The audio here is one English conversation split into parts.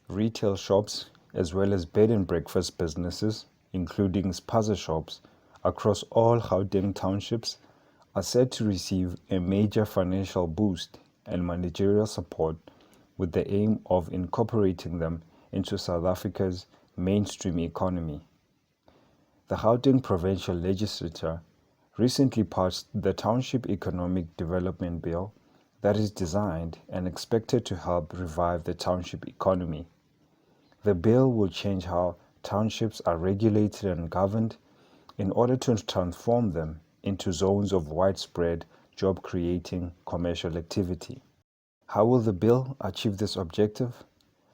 Retail shops, as well as bed and breakfast businesses, including spaza shops, across all Gauteng townships, are set to receive a major financial boost and managerial support with the aim of incorporating them into South Africa's mainstream economy. The Gauteng Provincial Legislature recently passed the Township Economic Development Bill that is designed and expected to help revive the township economy. The bill will change how townships are regulated and governed in order to transform them into zones of widespread job-creating commercial activity. How will the bill achieve this objective?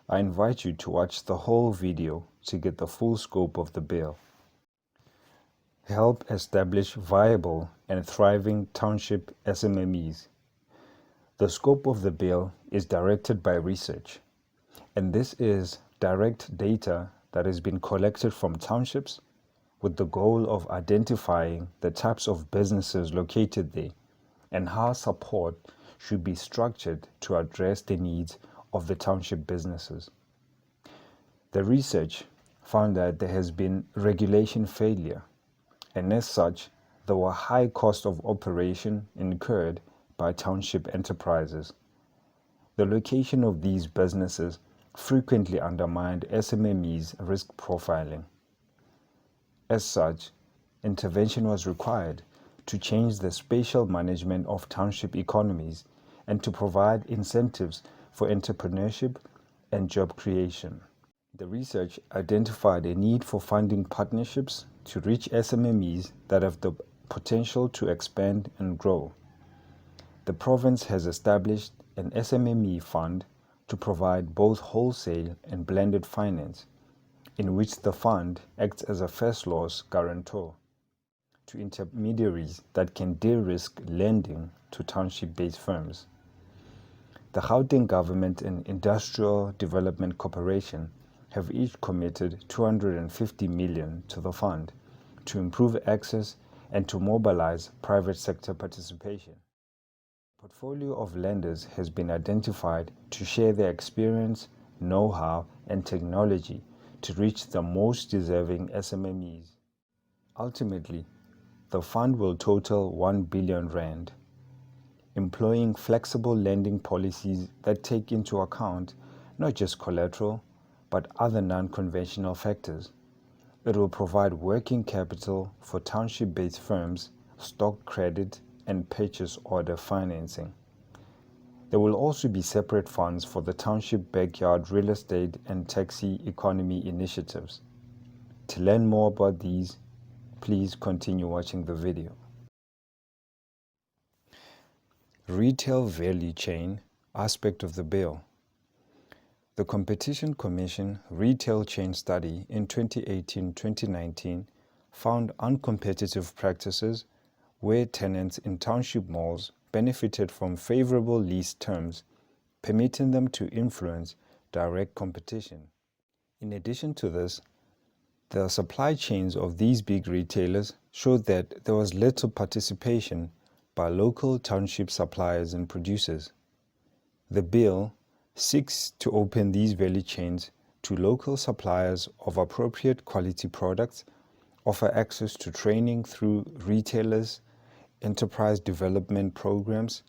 I invite you to watch the whole video to get the full scope of the bill. Help establish viable and thriving township SMMEs. The scope of the bill is directed by research, and this is direct data that has been collected from townships with the goal of identifying the types of businesses located there and how support should be structured to address the needs of the township businesses. The research found that there has been regulation failure, and as such, there were high costs of operation incurred by township enterprises. The location of these businesses frequently undermined SMMEs' risk profiling. As such, intervention was required to change the spatial management of township economies and to provide incentives for entrepreneurship and job creation. The research identified a need for funding partnerships to reach SMMEs that have the potential to expand and grow. The province has established an SMME fund to provide both wholesale and blended finance, in which the fund acts as a first loss guarantor to intermediaries that can de-risk lending to township-based firms. The Gauteng Government and Industrial Development Corporation have each committed 250 million to the fund to improve access and to mobilize private sector participation. A portfolio of lenders has been identified to share their experience, know-how, and technology to reach the most deserving SMMEs. Ultimately, the fund will total 1 billion rand, employing flexible lending policies that take into account not just collateral, but other non-conventional factors. It will provide working capital for township-based firms, stock credit, and purchase order financing. There will also be separate funds for the township backyard real estate and taxi economy initiatives. To learn more about these, please continue watching the video. Retail value chain aspect of the bill. The Competition Commission Retail Chain Study in 2018-2019 found uncompetitive practices where tenants in township malls benefited from favorable lease terms, permitting them to influence direct competition. In addition to this, the supply chains of these big retailers showed that there was little participation by local township suppliers and producers. The bill seeks to open these value chains to local suppliers of appropriate quality products, offer access to training through retailers, enterprise development programs,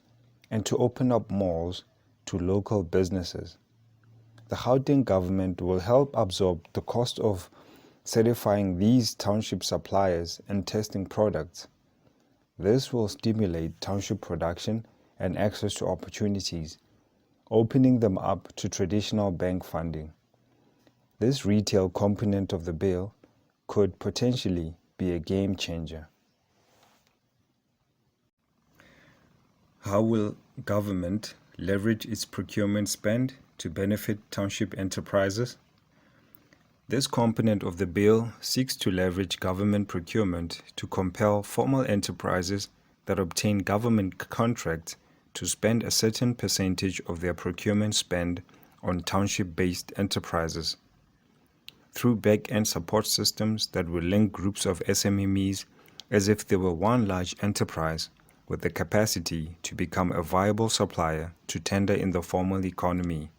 and to open up malls to local businesses. The Gauteng government will help absorb the cost of certifying these township suppliers and testing products. This will stimulate township production and access to opportunities, opening them up to traditional bank funding. This retail component of the bill could potentially be a game changer. How will government leverage its procurement spend to benefit township enterprises? This component of the bill seeks to leverage government procurement to compel formal enterprises that obtain government contracts to spend a certain percentage of their procurement spend on township-based enterprises. Through back-end support systems that will link groups of SMMEs as if they were one large enterprise with the capacity to become a viable supplier to tender in the formal economy.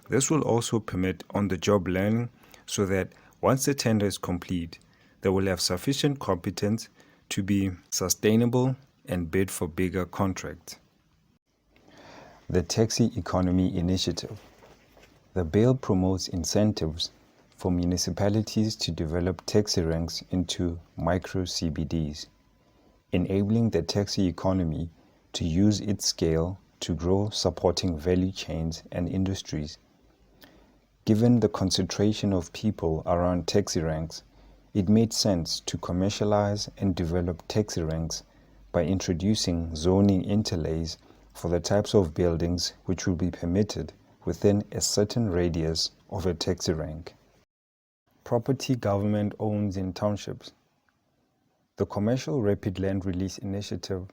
This will also permit on-the-job learning so that once the tender is complete, they will have sufficient competence to be sustainable and bid for bigger contracts. The Taxi Economy Initiative. The bill promotes incentives for municipalities to develop taxi ranks into micro-CBDs, enabling the taxi economy to use its scale to grow, supporting value chains and industries. Given the concentration of people around taxi ranks, it made sense to commercialize and develop taxi ranks by introducing zoning interlays for the types of buildings which will be permitted within a certain radius of a taxi rank. Property government owns in townships. The Commercial Rapid Land Release Initiative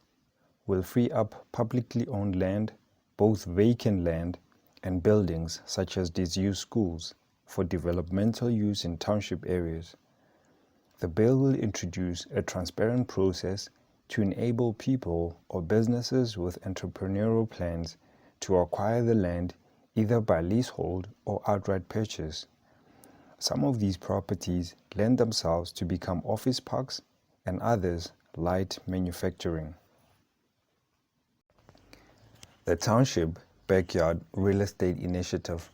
will free up publicly owned land, both vacant land and buildings such as disused schools, for developmental use in township areas. The bill will introduce a transparent process to enable people or businesses with entrepreneurial plans to acquire the land either by leasehold or outright purchase. Some of these properties lend themselves to become office parks and others light manufacturing. The Township Backyard Real Estate Initiative.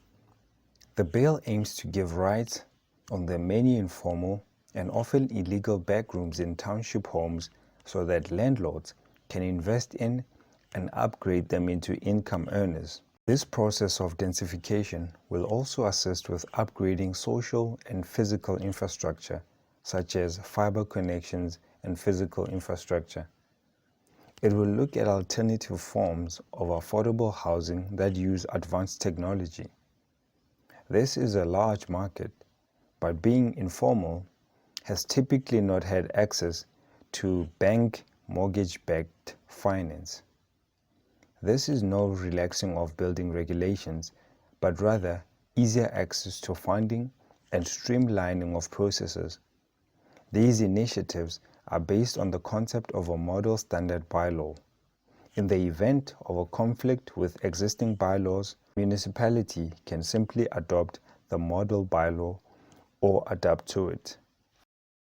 The bill aims to give rights on the many informal and often illegal backrooms in township homes so that landlords can invest in and upgrade them into income earners. This process of densification will also assist with upgrading social and physical infrastructure, such as fiber connections and physical infrastructure. It will look at alternative forms of affordable housing that use advanced technology. This is a large market, but being informal has typically not had access to bank mortgage-backed finance. This is no relaxing of building regulations, but rather easier access to funding and streamlining of processes. These initiatives are based on the concept of a model standard bylaw. In the event of a conflict with existing bylaws, municipality can simply adopt the model bylaw or adapt to it.